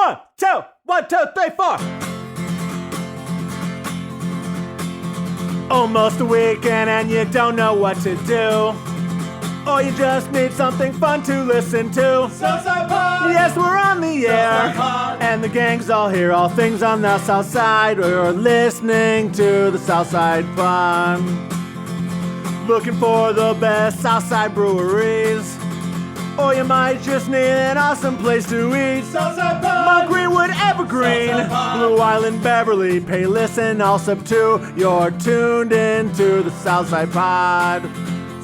1, 2, 1, 2, 3, 4. Almost a weekend and you don't know what to do. Or you just need something fun to listen to. Southside Pod! Yes, we're on the air. Pod. And the gang's all here, all things on the South Side. We're listening to the Southside Pod. Looking for the best Southside breweries. Or you might just need an awesome place to eat. Southside Pod! Mount Greenwood, Evergreen, Blue Island, Beverly, Payless, and Allsup too. You're tuned into the Southside Pod.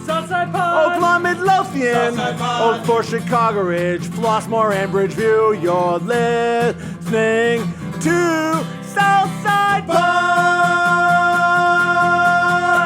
Southside Pod! Oakland, Midlothian, Southside Pod. Oak Forest, Chicago Ridge, Flossmoor, and Bridgeview. You're listening to Southside Pod!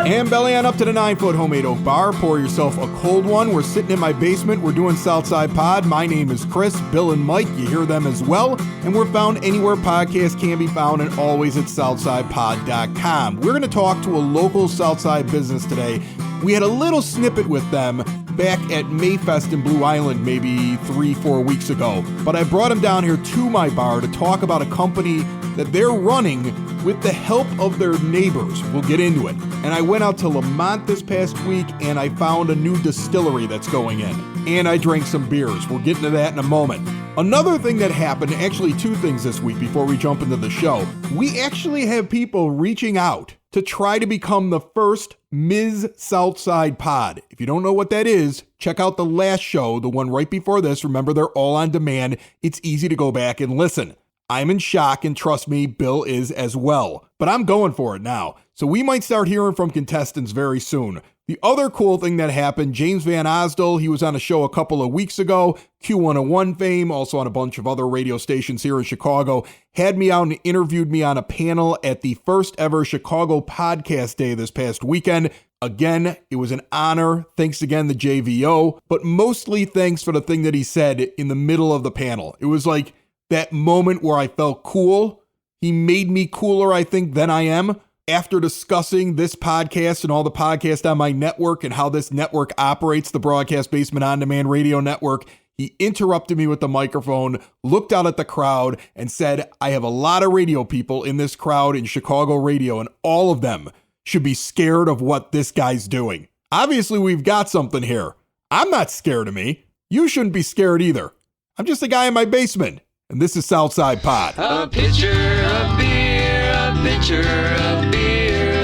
And belly on up to the 9-foot homemade oak bar. Pour yourself a cold one. We're sitting in my basement. We're doing Southside Pod. My name is Chris, Bill, and Mike. You hear them as well. And we're found anywhere podcasts can be found and always at SouthsidePod.com. We're going to talk to a local Southside business today. We had a little snippet with them back at Mayfest in Blue Island maybe 3-4 weeks ago. But I brought them down here to my bar to talk about a company that they're running with the help of their neighbors. We'll get into it. And I went out to Lamont this past week and I found a new distillery that's going in. And I drank some beers. We'll get into that in a moment. Another thing that happened, actually two things this week before we jump into the show. We actually have people reaching out to try to become the first Ms. Southside Pod. If you don't know what that is, check out the last show, the one right before this. Remember, they're all on demand. It's easy to go back and listen. I'm in shock, and trust me, Bill is as well. But I'm going for it now. So we might start hearing from contestants very soon. The other cool thing that happened, James Van Osdol, he was on a show a couple of weeks ago, Q101 fame, also on a bunch of other radio stations here in Chicago, had me out and interviewed me on a panel at the first ever Chicago Podcast Day this past weekend. Again, it was an honor. Thanks again to JVO, but mostly thanks for the thing that he said in the middle of the panel. It was like that moment where I felt cool. He made me cooler, I think, than I am. After discussing this podcast and all the podcasts on my network and how this network operates, the Broadcast Basement On Demand Radio Network, he interrupted me with the microphone, looked out at the crowd, and said, I have a lot of radio people in this crowd in Chicago radio, and all of them should be scared of what this guy's doing. Obviously, we've got something here. I'm not scared of me. You shouldn't be scared either. I'm just a guy in my basement, and this is Southside Pod. A pitcher of beer, a pitcher of beer.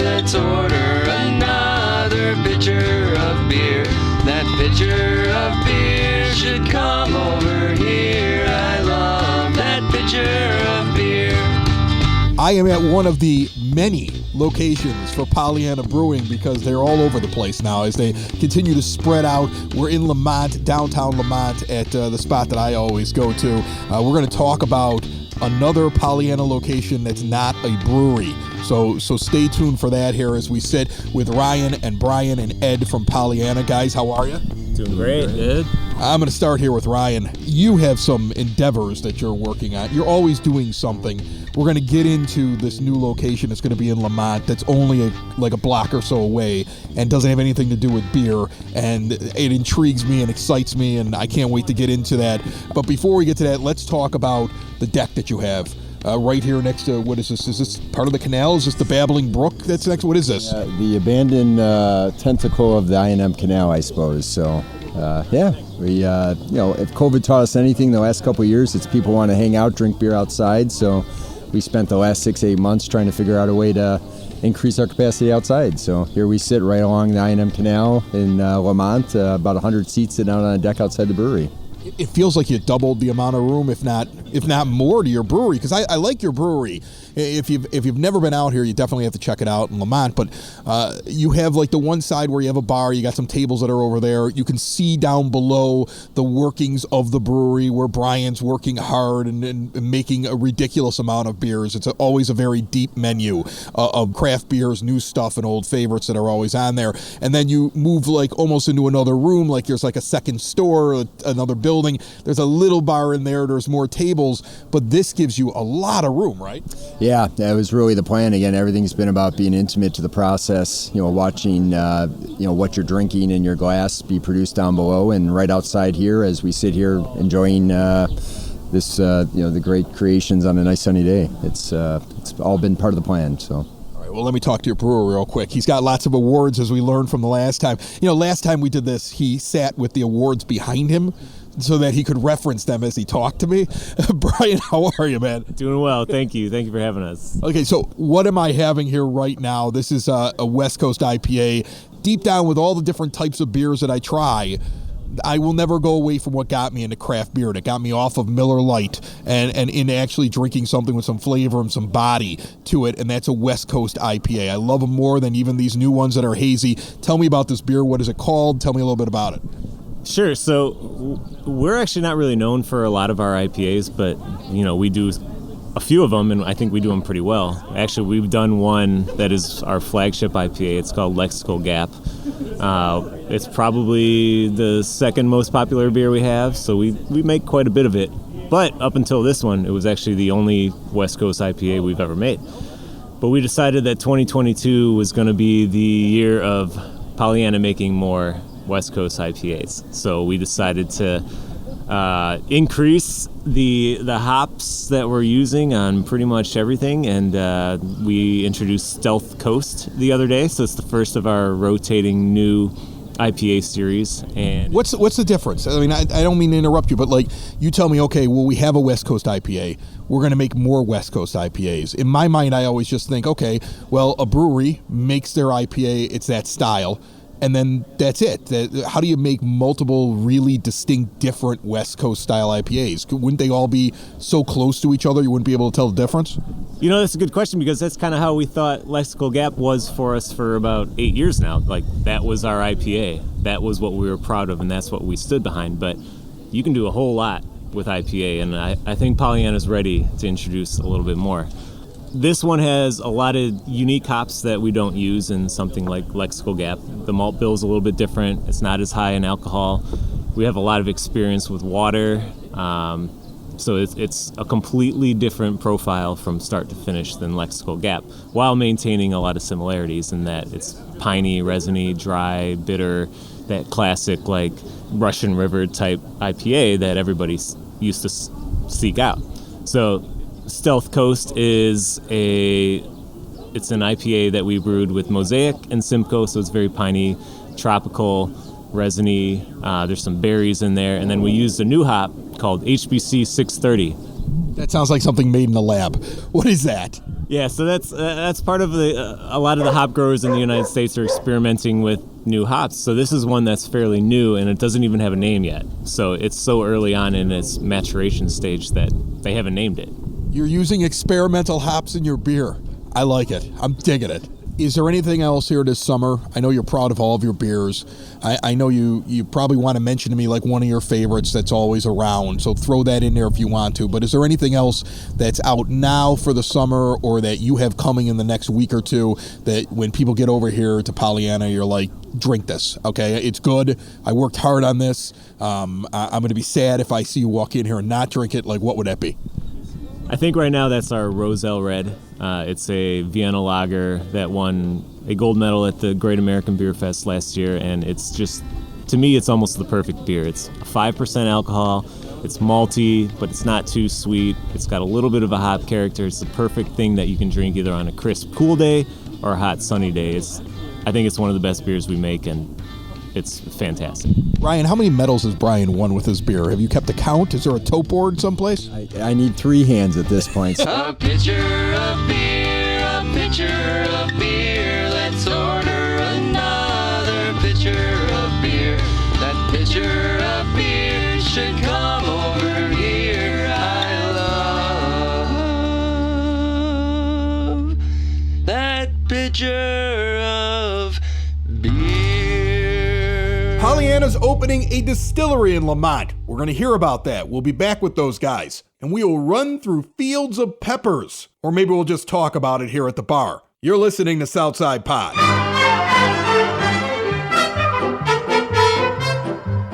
Let's order another pitcher of beer. That pitcher of beer should come over here. I love that pitcher of beer. I am at one of the many locations for Pollyanna Brewing because they're all over the place now as they continue to spread out. We're in Lamont, downtown Lamont, at the spot that I always go to. We're going to talk about another Pollyanna location that's not a brewery. So stay tuned for that here as we sit with Ryan and Brian and Ed from Pollyanna. Guys, how are you? Doing great. Good. I'm going to start here with Ryan. You have some endeavors that you're working on. You're always doing something. We're going to get into this new location that's going to be in Lamont that's only like a block or so away and doesn't have anything to do with beer. And it intrigues me and excites me, and I can't wait to get into that. But before we get to that, let's talk about the deck that you have. Right here next to, what is this? Is this part of the canal? Is this the Babbling Brook that's next? What is this? The abandoned tentacle of the I&M Canal, I suppose. So, we, if COVID taught us anything the last couple of years, it's people want to hang out, drink beer outside. So we spent the last 6-8 months trying to figure out a way to increase our capacity outside. So here we sit right along the I&M Canal in Lamont, about 100 seats sitting out on a deck outside the brewery. It feels like you doubled the amount of room, if not more, to your brewery. Because I like your brewery. If you've never been out here, you definitely have to check it out in Lamont. But you have like the one side where you have a bar. You got some tables that are over there. You can see down below the workings of the brewery where Brian's working hard and making a ridiculous amount of beers. It's always a very deep menu of craft beers, new stuff, and old favorites that are always on there. And then you move like almost into another room, like there's like a second store, another building. There's a little bar in there. There's more tables. But this gives you a lot of room, right? Yeah, that was really the plan. Again, everything's been about being intimate to the process, watching, what you're drinking in your glass be produced down below and right outside here as we sit here enjoying, this the great creations on a nice sunny day. It's all been part of the plan. So. Well, let me talk to your brewer real quick. He's got lots of awards, as we learned from the last time. Last time we did this, he sat with the awards behind him so that he could reference them as he talked to me. Brian, how are you, man? Doing well. Thank you. Thank you for having us. Okay, so what am I having here right now? This is a West Coast IPA. Deep down, with all the different types of beers that I try, I will never go away from what got me into craft beer. It got me off of Miller Lite and into actually drinking something with some flavor and some body to it, and that's a West Coast IPA. I love them more than even these new ones that are hazy. Tell me about this beer. What is it called? Tell me a little bit about it. Sure. So we're actually not really known for a lot of our IPAs, but, we do a few of them, and I think we do them pretty well. Actually, we've done one that is our flagship IPA. It's called Lexical Gap. It's probably the second most popular beer we have, so we make quite a bit of it. But up until this one, it was actually the only West Coast IPA we've ever made. But we decided that 2022 was going to be the year of Pollyanna making more West Coast IPAs. So we decided to increase the hops that we're using on pretty much everything, and we introduced Stealth Coast the other day, so it's the first of our rotating new IPA series. And what's the difference? I mean, I don't mean to interrupt you, but you tell me, okay, well, we have a West Coast IPA. We're going to make more West Coast IPAs. In my mind, I always just think, okay, well, a brewery makes their IPA, it's that style, and then that's it. How do you make multiple really distinct, different West Coast style IPAs? Wouldn't they all be so close to each other you wouldn't be able to tell the difference? That's a good question, because that's kind of how we thought Lexical Gap was for us for about 8 years now. That was our IPA. That was what we were proud of, and that's what we stood behind. But you can do a whole lot with IPA, and I think Pollyanna's ready to introduce a little bit more. This one has a lot of unique hops that we don't use in something like Lexical Gap. The malt bill is a little bit different. It's not as high in alcohol. We have a lot of experience with water, so it's a completely different profile from start to finish than Lexical Gap, while maintaining a lot of similarities in that it's piney, resiny, dry, bitter, that classic Russian River type IPA that everybody used to seek out. So Stealth Coast it's an IPA that we brewed with Mosaic and Simcoe, so it's very piney, tropical, resiny. There's some berries in there, and then we used a new hop called HBC 630. That sounds like something made in a lab. What is that? Yeah, so that's part of a lot of the hop growers in the United States are experimenting with new hops. So this is one that's fairly new, and it doesn't even have a name yet. So it's so early on in its maturation stage that they haven't named it. You're using experimental hops in your beer. I like it. I'm digging it. Is there anything else here this summer? I know you're proud of all of your beers. I know you probably want to mention to me one of your favorites that's always around, so throw that in there if you want to. But is there anything else that's out now for the summer or that you have coming in the next week or two that when people get over here to Pollyanna, you're like, drink this, okay? It's good. I worked hard on this. I'm going to be sad if I see you walk in here and not drink it. What would that be? I think right now that's our Roselle Red. It's a Vienna lager that won a gold medal at the Great American Beer Fest last year, and it's just, to me, it's almost the perfect beer. It's 5% alcohol, it's malty, but it's not too sweet. It's got a little bit of a hop character. It's the perfect thing that you can drink either on a crisp, cool day or a hot, sunny day. I think it's one of the best beers we make, and it's fantastic. Brian, how many medals has Brian won with his beer? Have you kept a count? Is there a tote board someplace? I need 3 hands at this point. A pitcher of beer, a pitcher of beer. Let's order another pitcher of beer. That pitcher of beer should come over here. I love that pitcher of beer. Pollyanna's opening a distillery in Lamont. We're going to hear about that. We'll be back with those guys. And we will run through fields of peppers. Or maybe we'll just talk about it here at the bar. You're listening to Southside Pod.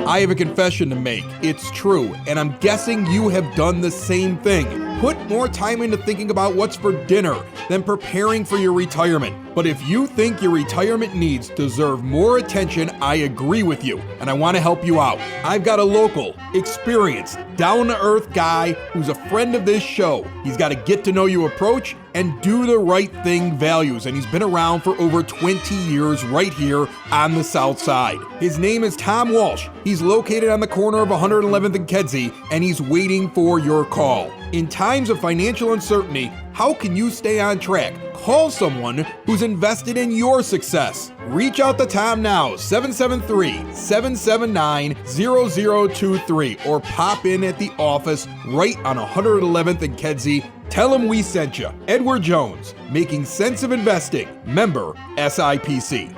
I have a confession to make. It's true. And I'm guessing you have done the same thing. Put more time into thinking about what's for dinner. than preparing for your retirement. But if you think your retirement needs deserve more attention, I agree with you, and I want to help you out. I've got a local, experienced, down-to-earth guy who's a friend of this show. He's got a get-to-know-you approach and do the right thing values, and he's been around for over 20 years right here on the South Side. His name is Tom Walsh. He's located on the corner of 111th and Kedzie, and he's waiting for your call. In times of financial uncertainty, how can you stay on track? Call someone who's invested in your success. Reach out to Tom now, 773-779-0023, or pop in at the office right on 111th and Kedzie. Tell him we sent you. Edward Jones, Making Sense of Investing, member SIPC.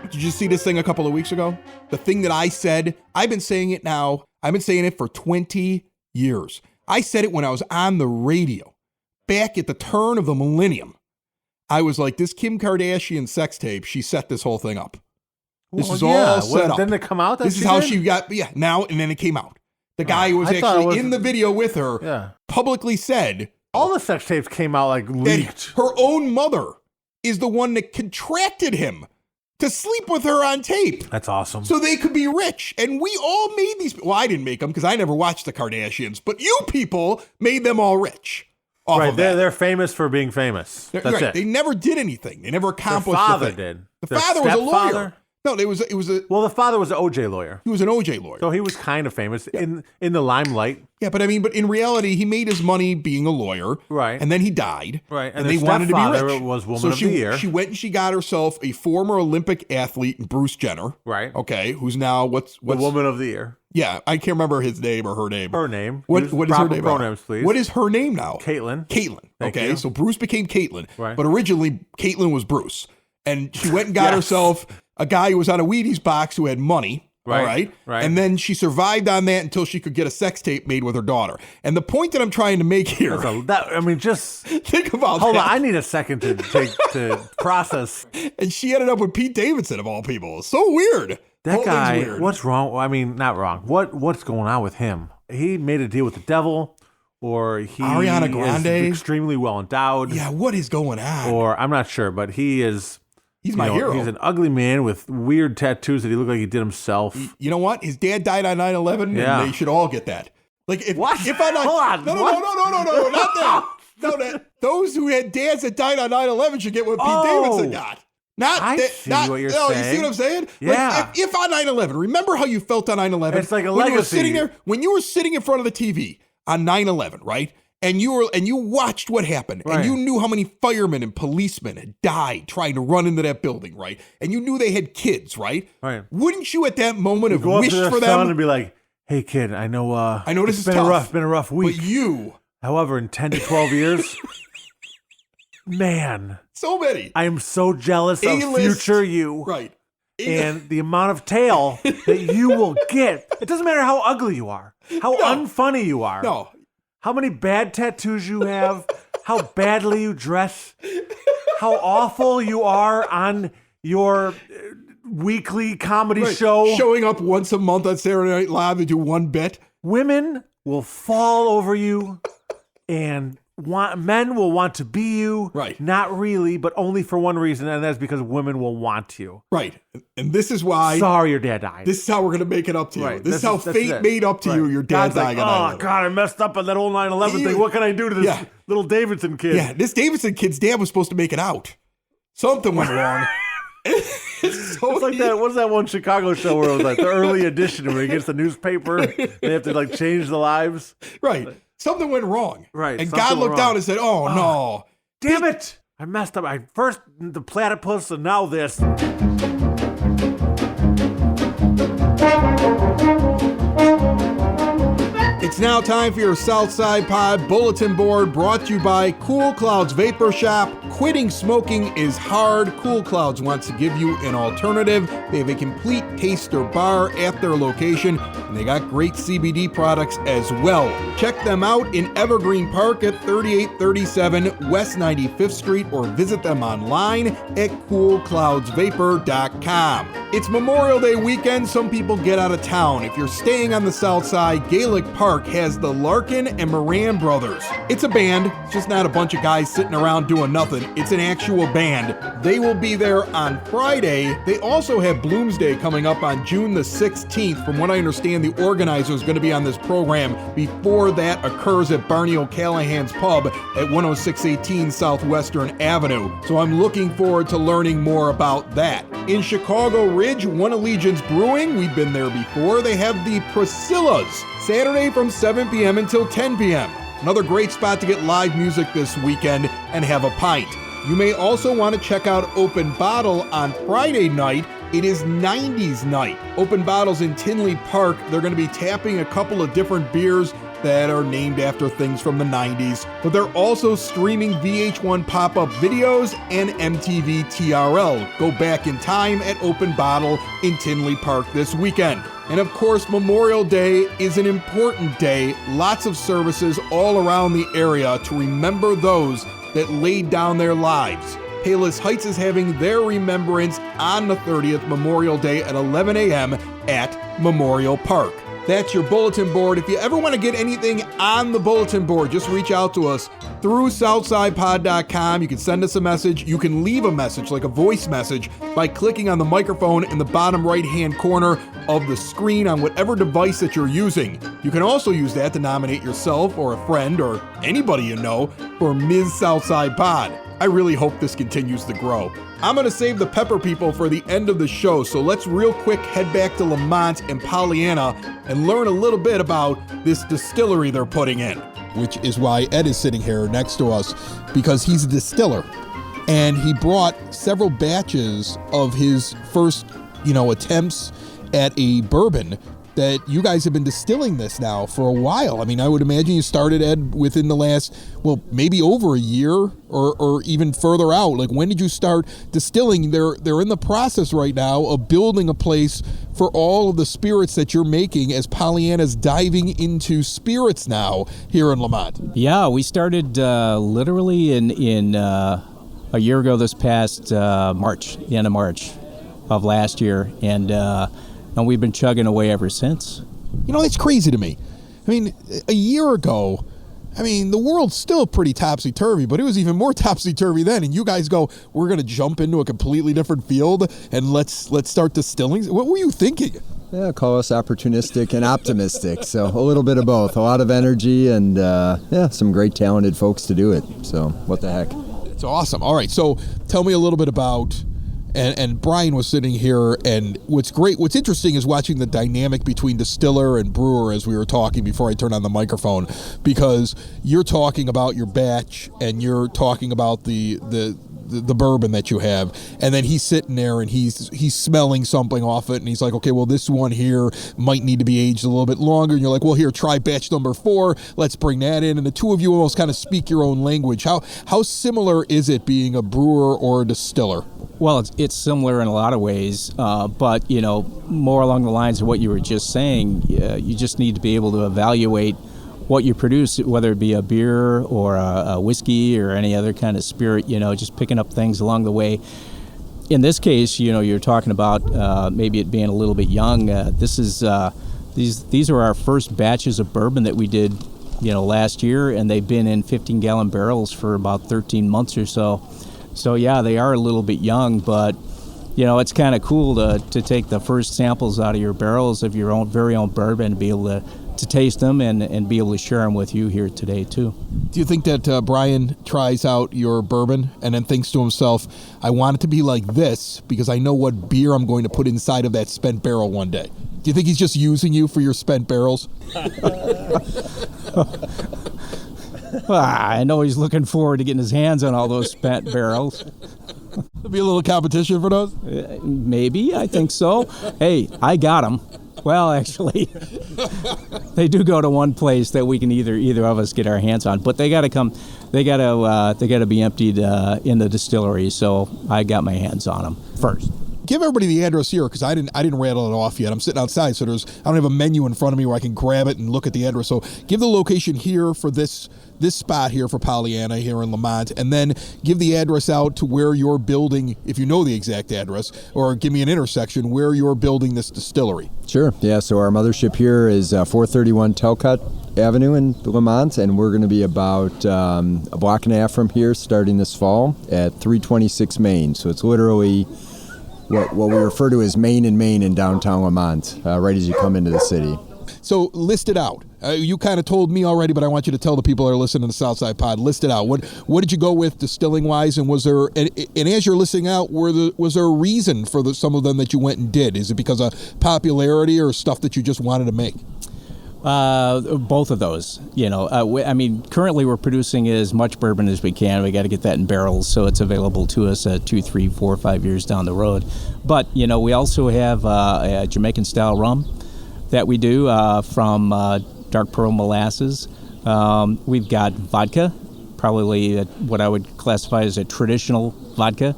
Did you see this thing a couple of weeks ago? The thing that I said, I've been saying it now. I've been saying it for 20 years. I said it when I was on the radio, back at the turn of the millennium. I was like, this Kim Kardashian sex tape, she set this whole thing up. This is all set up. Didn't it come out? This is how she got, now, and then it came out. The guy who was actually in the video with her publicly said, all the sex tapes came out like leaked. Her own mother is the one that contracted him to sleep with her on tape. That's awesome. So they could be rich. And we all made these. Well, I didn't make them because I never watched the Kardashians, but you people made them all rich. Right, they're famous for being famous. That's right. It. They never did anything. They never accomplished Their father anything. did. The father was a lawyer. No, it was a. Well, the father was an OJ lawyer. He was an OJ lawyer, so he was kind of famous in the limelight. Yeah, but in reality, he made his money being a lawyer, right? And then he died, right? And they wanted to be rich. Was woman of the year. She went and she got herself a former Olympic athlete, Bruce Jenner, right? Okay, who's now what's the woman of the year? Yeah, I can't remember his name or her name. Her name. What is her name? Pronouns, please. What is her name now? Caitlyn. Okay, so Bruce became Caitlyn, right? But originally Caitlyn was Bruce, and she went and got herself a guy who was on a Wheaties box who had money. Right. And then she survived on that until she could get a sex tape made with her daughter. And the point that I'm trying to make here, just think about hold that. on, I need a second to process. And she ended up with Pete Davidson of all people. It's so weird. That guy, weird. What's wrong? I mean, not wrong. What's going on with him? He made a deal with the devil, or he Ariana Grande is extremely well endowed. Yeah, what is going on? Or I'm not sure, but he is. He's my hero. He's an ugly man with weird tattoos that he looked like he did himself. You know what? His dad died on 9/11, and they should all get that. Like, if I'm not, hold on, no, not that. No, those who had dads that died on 9/11 should get what Pete Davidson got. What you're saying. You see what I'm saying? Yeah. Like, if on 9/11, remember how you felt on 9/11? It's like a when legacy. You were sitting there, when you were sitting in front of the TV on 9/11, right? And you watched what happened, and you knew how many firemen and policemen had died trying to run into that building, right? And you knew they had kids, right? Right. Wouldn't you at that moment have wished for them and be like, "Hey, kid, I know this is tough. Been a rough week, but you, however, in 10 to 12 years, man, so many. I am so jealous of future you, right? And the amount of tail that you will get. It doesn't matter how ugly you are, how unfunny you are. No. How many bad tattoos you have, how badly you dress, how awful you are on your weekly comedy show. Showing up once a month on Saturday Night Live to do one bit. Women will fall over you and men will want to be you. Right. Not really, but only for one reason, and that's because women will want you. Right. And this is why. Sorry your dad died. This is how we're going to make it up to you. Right. This is how fate made up to you. Your dad dying on 9/11. Oh, God, I messed up on that whole 9/11 thing. What can I do to this little Davidson kid? Yeah, this Davidson kid's dad was supposed to make it out. Something went wrong. It's like that. What's that one Chicago show where it was like the early edition where he gets the newspaper? They have to like change the lives. Right. Something went wrong. Right. And God looked down and said, "Oh no, damn it! I messed up. I first the platypus and now this." It's now time for your Southside Pod Bulletin Board, brought to you by Cool Clouds Vapor Shop. Quitting smoking is hard. Cool Clouds wants to give you an alternative. They have a complete taster bar at their location, and they got great CBD products as well. Check them out in Evergreen Park at 3837 West 95th Street, or visit them online at coolcloudsvapor.com. It's Memorial Day weekend. Some people get out of town. If you're staying on the South Side, Gaelic Park Park has the Larkin and Moran Brothers. It's a band, it's just not a bunch of guys sitting around doing nothing. It's an actual band. They will be there on Friday. They also have Bloomsday coming up on June the 16th. From what I understand, the organizer is going to be on this program before that occurs at Barney O'Callahan's Pub at 10618 Southwestern Avenue. So I'm looking forward to learning more about that. In Chicago Ridge, One Allegiance Brewing, we've been there before. They have the Priscillas, Saturday from 7 p.m. until 10 p.m. Another great spot to get live music this weekend and have a pint. You may also want to check out Open Bottle on Friday night. It is 90s night. Open Bottle's in Tinley Park. They're going to be tapping a couple of different beers that are named after things from the 90s, but they're also streaming VH1 pop-up videos and MTV TRL. Go back in time at Open Bottle in Tinley Park this weekend. And of course, Memorial Day is an important day. Lots of services all around the area to remember those that laid down their lives. Palos Heights is having their remembrance on the 30th, Memorial Day at 11 a.m. at Memorial Park. That's your bulletin board. If you ever want to get anything on the bulletin board, just reach out to us through southsidepod.com. You can send us a message. You can leave a message, like a voice message, by clicking on the microphone in the bottom right-hand corner of the screen on whatever device that you're using. You can also use that to nominate yourself or a friend or anybody you know for Ms. Southside Pod. I really hope this continues to grow. I'm going to save the pepper people for the end of the show, so let's real quick head back to Lamont and Pollyanna and learn a little bit about this distillery they're putting in. Which is why Ed is sitting here next to us, because he's a distiller. And he brought several batches of his first, attempts at a bourbon that you guys have been distilling this now for a while. I mean, I would imagine you started, Ed, within the last, maybe over a year or even further out. Like, when did you start distilling? They're in the process right now of building a place for all of the spirits that you're making, as Pollyanna's diving into spirits now here in Lamont. Yeah, we started literally in a year ago this past March, the end of March of last year, and we've been chugging away ever since. That's crazy to me. I mean, a year ago, the world's still pretty topsy-turvy, but it was even more topsy-turvy then. And you guys go, we're going to jump into a completely different field and let's start distilling. What were you thinking? Yeah, call us opportunistic and optimistic. So a little bit of both. A lot of energy and, some great talented folks to do it. So what the heck. It's awesome. All right, so tell me a little bit about... And Brian was sitting here, and what's interesting is watching the dynamic between distiller and brewer as we were talking before I turned on the microphone, because you're talking about your batch and you're talking about the bourbon that you have, and then he's sitting there and he's smelling something off it, and he's like, okay, well, this one here might need to be aged a little bit longer, and you're like, well, here, try batch number 4, let's bring that in, and the two of you almost kind of speak your own language. How similar is it being a brewer or a distiller? Well, it's similar in a lot of ways, but more along the lines of what you were just saying. You just need to be able to evaluate what you produce, whether it be a beer or a whiskey or any other kind of spirit, just picking up things along the way. In this case, you're talking about maybe it being a little bit young. These are our first batches of bourbon that we did, last year, and they've been in 15-gallon barrels for about 13 months or so. So yeah, they are a little bit young, but it's kind of cool to take the first samples out of your barrels of your very own bourbon and be able to taste them and be able to share them with you here today too. Do you think that Brian tries out your bourbon and then thinks to himself, I want it to be like this because I know what beer I'm going to put inside of that spent barrel one day? Do you think he's just using you for your spent barrels? I know he's looking forward to getting his hands on all those spent barrels. There'll be a little competition for those? Maybe, I think so. Hey, I got them. Well, actually, they do go to one place that we can either of us get our hands on, but they got to come. They got to be emptied in the distillery. So I got my hands on them first. Give everybody the address here, because I didn't rattle it off yet. I'm sitting outside, so I don't have a menu in front of me where I can grab it and look at the address. So give the location here for this spot here for Pollyanna here in Lamont, and then give the address out to where you're building, if you know the exact address, or give me an intersection where you're building this distillery. Sure. Yeah, so our mothership here is 431 Talcott Avenue in Lamont, and we're going to be about a block and a half from here starting this fall at 326 Main. So it's literally what we refer to as Main and Main in downtown Lamont, right as you come into the city. So list it out. You kind of told me already, but I want you to tell the people that are listening to the Southside Pod, list it out. What did you go with distilling wise, and was there and as you're listing out, was there a reason for some of them that you went and did? Is it because of popularity or stuff that you just wanted to make? Both of those. Currently we're producing as much bourbon as we can. We got to get that in barrels so it's available to us 2, 3, 4, 5 years down the road. But we also have a Jamaican style rum that we do from dark pearl molasses. We've got vodka, probably what I would classify as a traditional vodka,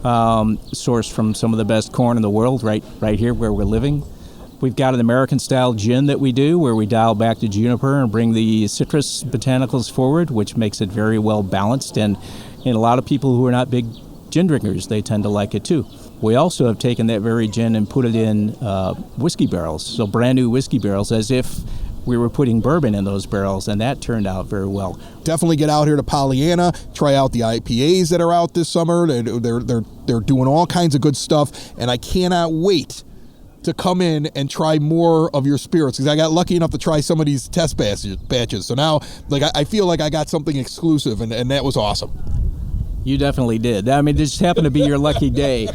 sourced from some of the best corn in the world right here where we're living. We've got an American-style gin that we do where we dial back to juniper and bring the citrus botanicals forward, which makes it very well balanced. And a lot of people who are not big gin drinkers, they tend to like it too. We also have taken that very gin and put it in whiskey barrels, so brand new whiskey barrels, as if we were putting bourbon in those barrels, and that turned out very well. Definitely get out here to Pollyanna, try out the IPAs that are out this summer. They're doing all kinds of good stuff, and I cannot wait to come in and try more of your spirits, because I got lucky enough to try some of these test batches. So now, I feel like I got something exclusive, and that was awesome. You definitely did. I mean, it just happened to be your lucky day.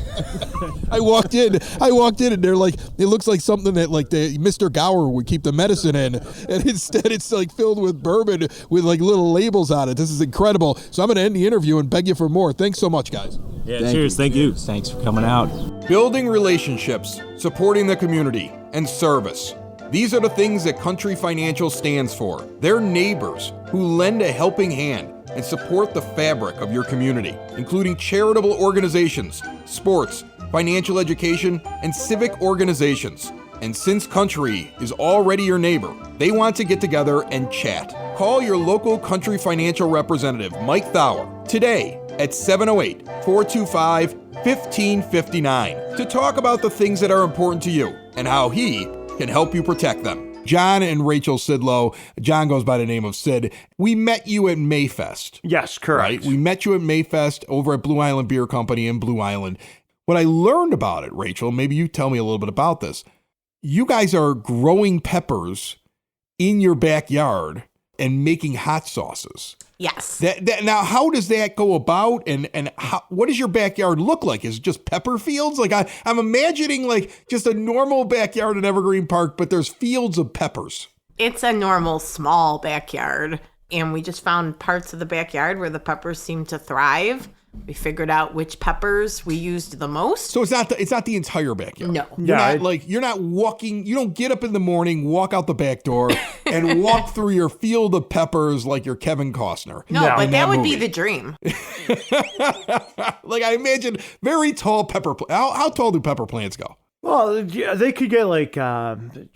I walked in, and they're like, it looks like something that the Mr. Gower would keep the medicine in, and instead it's filled with bourbon with little labels on it. This is incredible. So I'm going to end the interview and beg you for more. Thanks so much, guys. Yeah, cheers. Thank you. Thanks for coming out. Building relationships, supporting the community, and service. These are the things that Country Financial stands for. They're neighbors who lend a helping hand and support the fabric of your community, including charitable organizations, sports, financial education, and civic organizations. And since Country is already your neighbor, they want to get together and chat. Call your local Country Financial representative, Mike Thauer, today at 708-425-1559 to talk about the things that are important to you and how he can help you protect them. John and Rachel Sidlow. John goes by the name of Sid. We met you at Mayfest. Yes, correct. Right? We met you at Mayfest over at Blue Island Beer Company in Blue Island. What I learned about it, Rachel, maybe you tell me a little bit about this. You guys are growing peppers in your backyard and making hot sauces. Yes. Now, how does that go about, and what does your backyard look like? Is it just pepper fields? I'm imagining just a normal backyard in Evergreen Park, but there's fields of peppers. It's a normal small backyard, and we just found parts of the backyard where the peppers seem to thrive. We figured out which peppers we used the most. So it's not the entire backyard. No. You're not walking. You don't get up in the morning, walk out the back door, and walk through your field of peppers like you're Kevin Costner. No, but that would be the dream. I imagine very tall pepper. How tall do pepper plants go? Well, yeah, they could get 5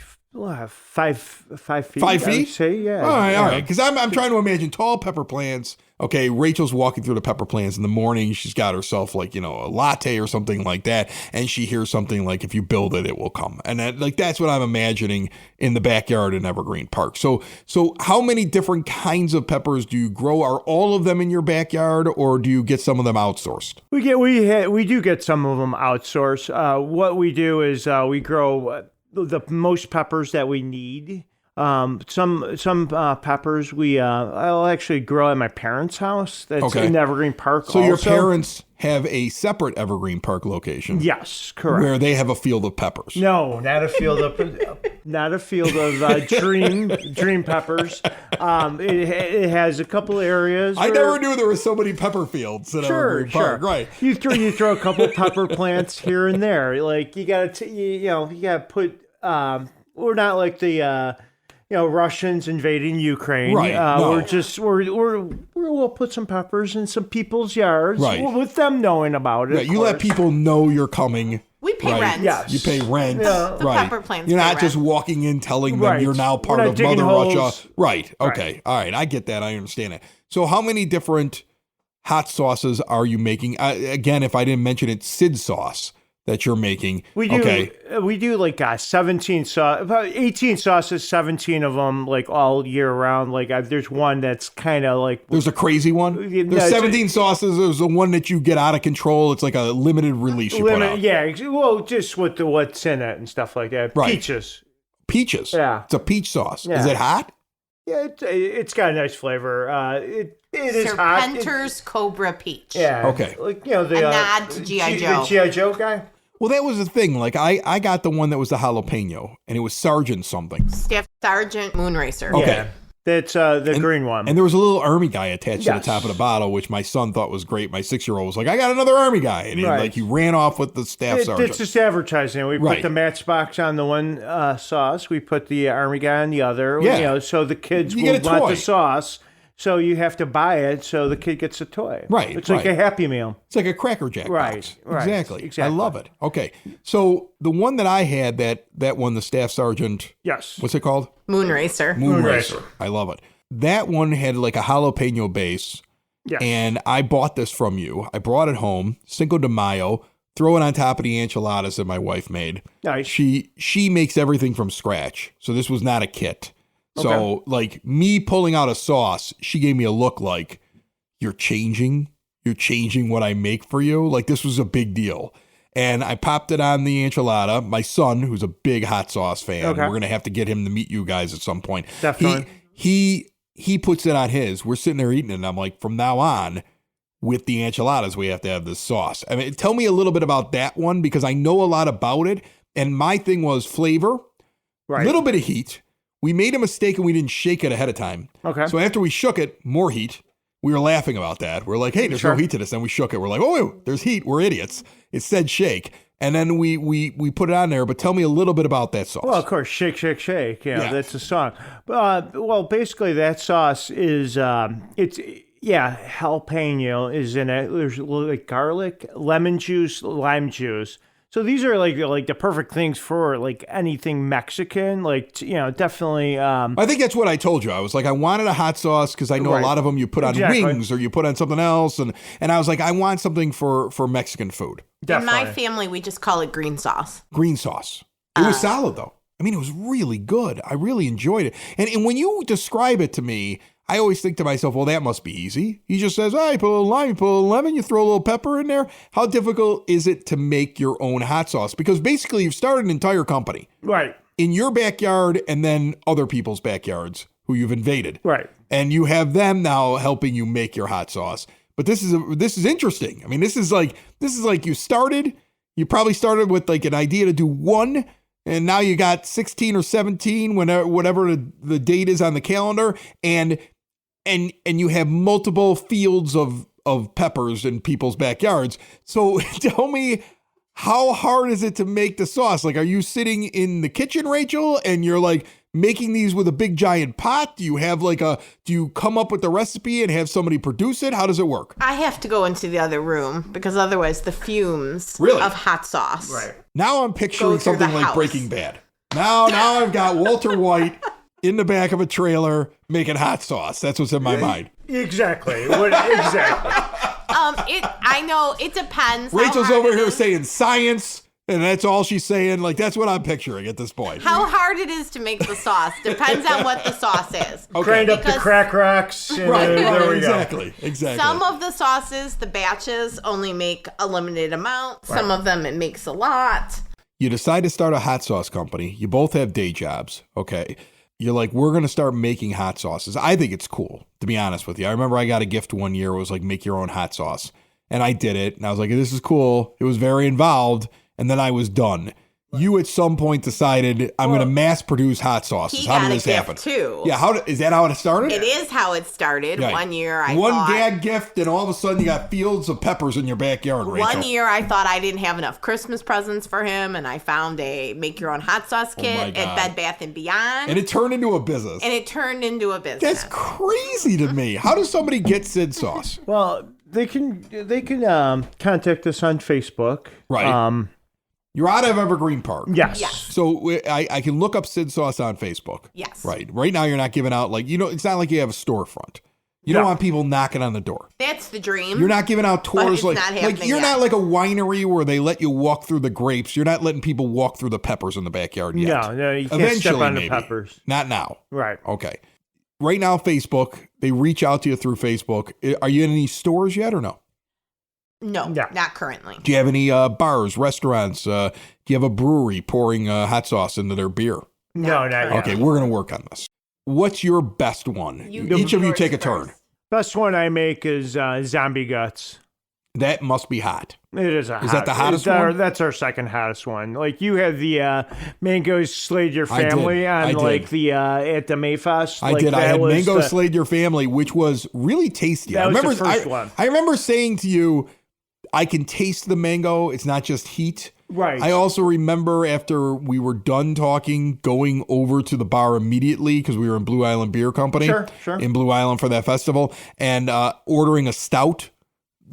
feet. 5 feet? I would say, yeah. All right. Because I'm trying to imagine tall pepper plants. Okay, Rachel's walking through the pepper plants in the morning. She's got herself a latte or something like that, and she hears something like, "If you build it, it will come." And that's what I'm imagining in the backyard in Evergreen Park. So how many different kinds of peppers do you grow? Are all of them in your backyard, or do you get some of them outsourced? We do get some of them outsourced. What we do is we grow the most peppers that we need. Some peppers I'll actually grow at my parents' house. That's in Evergreen Park. So your parents have a separate Evergreen Park location. Yes, correct. Where they have a field of peppers. No, not a field of dream peppers. It has a couple areas. I never knew there were so many pepper fields in Evergreen Park. Right. You throw a couple pepper plants here and there. You gotta put. We're not like the. Russians invading Ukraine. Right. No. We'll put some peppers in some people's yards. Right. With them knowing about it. Yeah, you let people know you're coming. We pay rent. Yes. You pay rent. Yeah. The pepper plants. You're not pay just rent. walking in telling them you're now part of Mother Russia. Right. Okay. All right. I get that. I understand it. So how many different hot sauces are you making? Again, if I didn't mention it, Sid sauce. that you're making. We do. Okay. We do like 17 sauce, about 18 sauces, 17 of them like all year round. Like there's one that's kind of like There's a crazy one. No, There's 17 sauces. There's the one that you get out of control. It's like a limited release you put out. Yeah, well, just with what's in it and stuff like that. Right. Peaches. Yeah. It's a peach sauce. Yeah. Is it hot? Yeah, it's got a nice flavor. It is hot. Serpenter's Cobra Peach. Yeah. Okay. Like, you know, the A nod to G.I. Joe. The G.I. Joe guy? Well, that was the thing. Like, I got the one that was the jalapeno, and it was Sergeant something. Staff Sergeant Moonracer. Okay. Yeah. That's the green one. And there was a little army guy attached to the Yes. top of the bottle, which my son thought was great. My 6-year-old was like, I got another army guy. And he ran off with the staff sergeant. It's just advertising. We Right. put the Matchbox on the one sauce. We put the army guy on the other. Yeah. You know, so the kids You will get a want toy. the sauce. So you have to buy it so the kid gets a toy. Right, It's like right. a Happy Meal. It's like a Cracker Jack Right, box. right, Exactly. I exactly. love it. Okay. So the one that I had, that one, the staff sergeant, Yes. what's it called? Moonracer. Moonracer. I love it. That one had like a jalapeno base. Yes. And I bought this from you. I brought it home, Cinco de Mayo, throw it on top of the enchiladas that my wife made. Nice. She makes everything from scratch. So this was not a kit. So Okay. like me pulling out a sauce, she gave me a look like, you're changing what I make for you. Like this was a big deal. And I popped it on the enchilada. My son, who's a big hot sauce fan, Okay. we're going to have to get him to meet you guys at some point. Definitely. He puts it on his. We're sitting there eating it, and I'm like, from now on, with the enchiladas, we have to have this sauce. I mean, tell me a little bit about that one, because I know a lot about it. And my thing was flavor, a Right. little bit of heat. We made a mistake and we didn't shake it ahead of time. Okay. So after we shook it, more heat. We were laughing about that. We're like, hey, there's Sure. no heat to this. Then we shook it. We're like, oh, there's heat. We're idiots. It said shake. And then we put it on there. But tell me a little bit about that sauce. Well, of course, shake, shake, shake. You know, Yeah. that's a song. Well, basically, that sauce is jalapeno is in it. There's like garlic, lemon juice, lime juice. So these are like the perfect things for like anything Mexican. Like you know, definitely. I think that's what I told you. I was like, I wanted a hot sauce because I know Right. a lot of them you put on Exactly. wings or you put on something else. And I was like, I want something for Mexican food. In my Definitely. family, we just call it green sauce. Green sauce. It was solid, though. I mean, it was really good. I really enjoyed it. And when you describe it to me, I always think to myself, well, that must be easy. He just says, you put a little lime, you put a little lemon, you throw a little pepper in there. How difficult is it to make your own hot sauce? Because basically you've started an entire company Right. in your backyard and then other people's backyards who you've invaded. Right. And you have them now helping you make your hot sauce. But this is interesting. I mean, this is like you probably started with like an idea to do one, and now you got 16 or 17, whatever the date is on the calendar, and you have multiple fields of peppers in people's backyards. So tell me, how hard is it to make the sauce? Like, are you sitting in the kitchen, Rachel, and you're like making these with a big giant pot? Do you come up with the recipe and have somebody produce it? How does it work? I have to go into the other room because otherwise the fumes Really? of hot sauce. Right. Now I'm picturing Go through the something like house. Breaking Bad. Now I've got Walter White in the back of a trailer making hot sauce. That's what's in my mind. Exactly. Exactly. I know it depends. how Rachel's hard over it here is- saying science, and that's all she's saying. Like, that's what I'm picturing at this point. How hard it is to make the sauce depends on what the sauce is. Grind up the Because- crack rocks. And Right, there we go. exactly. Some of the sauces, the batches, only make a limited amount. Some of them it makes a lot. You decide to start a hot sauce company. You both have day jobs. Okay. You're like, we're going to start making hot sauces. I think it's cool, to be honest with you. I remember I got a gift one year. It was like, make your own hot sauce. And I did it. And I was like, this is cool. It was very involved. And then I was done. You at some point decided I'm going to mass produce hot sauces. He How got did a this gift happen? too. Yeah. Is that how it started? It is how it started. Right. One year I One thought, gag gift, and all of a sudden you got fields of peppers in your backyard, Rachel. One year I thought I didn't have enough Christmas presents for him, and I found a make your own hot sauce kit my at God. Bed Bath and Beyond, And it turned into a business. and it turned into a business. That's crazy to me. How does somebody get Sid sauce? Well, they can contact us on Facebook. Right. You're out of Evergreen Park. Yes. Yes. So I can look up Sid Sauce on Facebook. Yes. Right. Right now you're not giving out, like, it's not like you have a storefront. You don't want people knocking on the door. That's the dream. You're not giving out tours But it's not happening you're yet. not like a winery where they let you walk through the grapes. You're not letting people walk through the peppers in the backyard yet. No, you can't Eventually, step on maybe. the peppers. Not now. Right. Okay. Right now, Facebook, they reach out to you through Facebook. Are you in any stores yet or no? No, Yeah. not currently. Do you have any bars, restaurants? Do you have a brewery pouring hot sauce into their beer? No, not yet. Okay, we're going to work on this. What's your best one? Each of you take a turn. Best one I make is zombie guts. That must be hot. It is Is that the hottest one? That's our second hottest one. Like you had the mango slayed your family I on did. the at the Mayfest. I Like, did. I that had was Mango the- Slayed Your Family, which was really tasty. That I was the remember, first one. I remember saying to you, I can taste the mango. It's not just heat. Right. I also remember after we were done talking, going over to the bar immediately because we were in Blue Island Beer Company. Sure. In Blue Island for that festival, and ordering a stout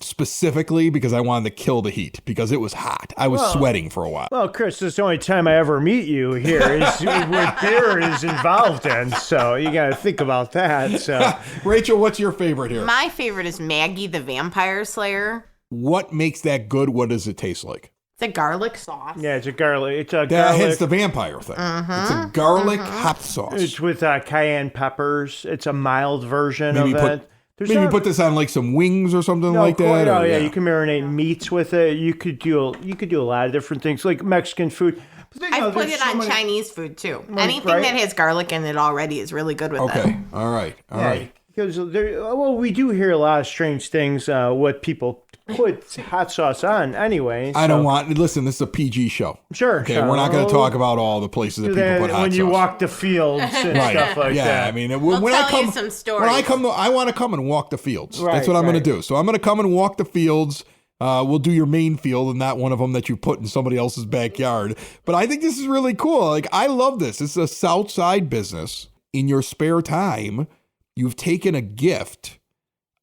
specifically because I wanted to kill the heat because it was hot. I was sweating for a while. Well, Chris, this is the only time I ever meet you here is what beer is involved in. So you got to think about that. So Rachel, what's your favorite here? My favorite is Maggie the Vampire Slayer. What makes that good? What does it taste like? It's a garlic sauce. yeah, it's a garlic. That garlic. hits the vampire thing. It's a garlic hot sauce. It's with cayenne peppers. It's a mild version Maybe of put- it. There's Maybe not- put this on like some wings or something No, like that. Oh or- yeah, you can marinate meats with it. You could do a lot of different things like Mexican food. But then, you know, I put there's it so on many- Chinese food too. Right. Anything that has garlic in it already is really good with it. Okay. All right. All right. Because we do hear a lot of strange things. What people put hot sauce on anyway. I don't want. Listen, this is a PG show. Sure. Okay, sure. we're not going to Well, talk about all the places that do people that put hot when sauce. you walk the fields and Right. stuff like yeah, that. I mean, We'll when I tell come, you some stories. when I come, I want to come and walk the fields. That's Right, what I'm going right. to do. So I'm going to come and walk the fields. We'll do your main field and not one of them that you put in somebody else's backyard. But I think this is really cool. Like, I love this. It's a South Side business. In your spare time, you've taken a gift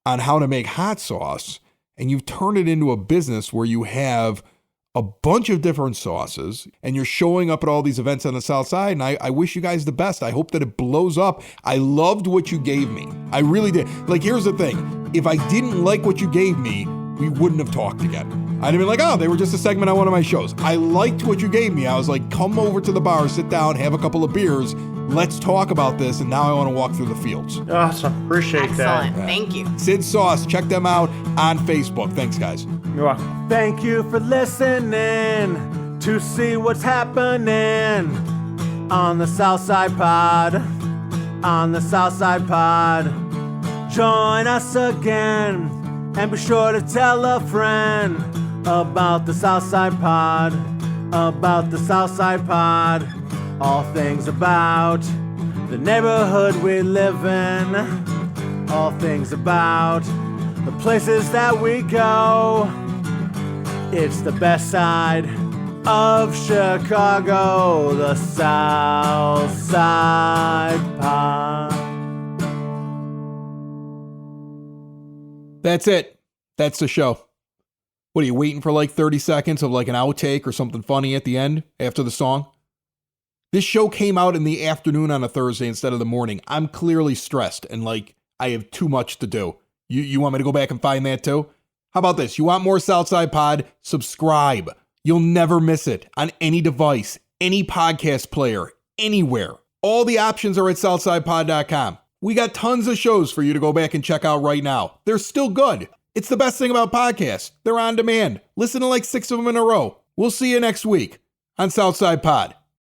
on how to make hot sauce and you've turned it into a business where you have a bunch of different sauces and you're showing up at all these events on the South Side. And I wish you guys the best. I hope that it blows up. I loved what you gave me. I really did. Like, here's the thing. If I didn't like what you gave me, we wouldn't have talked again. I'd have been like, oh, they were just a segment on one of my shows. I liked what you gave me. I was like, come over to the bar, sit down, have a couple of beers. Let's talk about this. And now I want to walk through the fields. Awesome. Appreciate Excellent. that. Thank you. Sid Sauce, check them out on Facebook. Thanks, guys. You're welcome. Thank you for listening to see what's happening on the Southside Pod. On the Southside Pod. Join us again and be sure to tell a friend about the Southside Pod. About the Southside Pod. All things about the neighborhood we live in. All things about the places that we go. It's the best side of Chicago, the South Side Pod. That's it. That's the show. What are you waiting for, like 30 seconds of like an outtake or something funny at the end after the song? This show came out in the afternoon on a Thursday instead of the morning. I'm clearly stressed and like I have too much to do. You want me to go back and find that too? How about this? You want more Southside Pod? Subscribe. You'll never miss it on any device, any podcast player, anywhere. All the options are at SouthsidePod.com. We got tons of shows for you to go back and check out right now. They're still good. It's the best thing about podcasts. They're on demand. Listen to like 6 of them in a row. We'll see you next week on Southside Pod.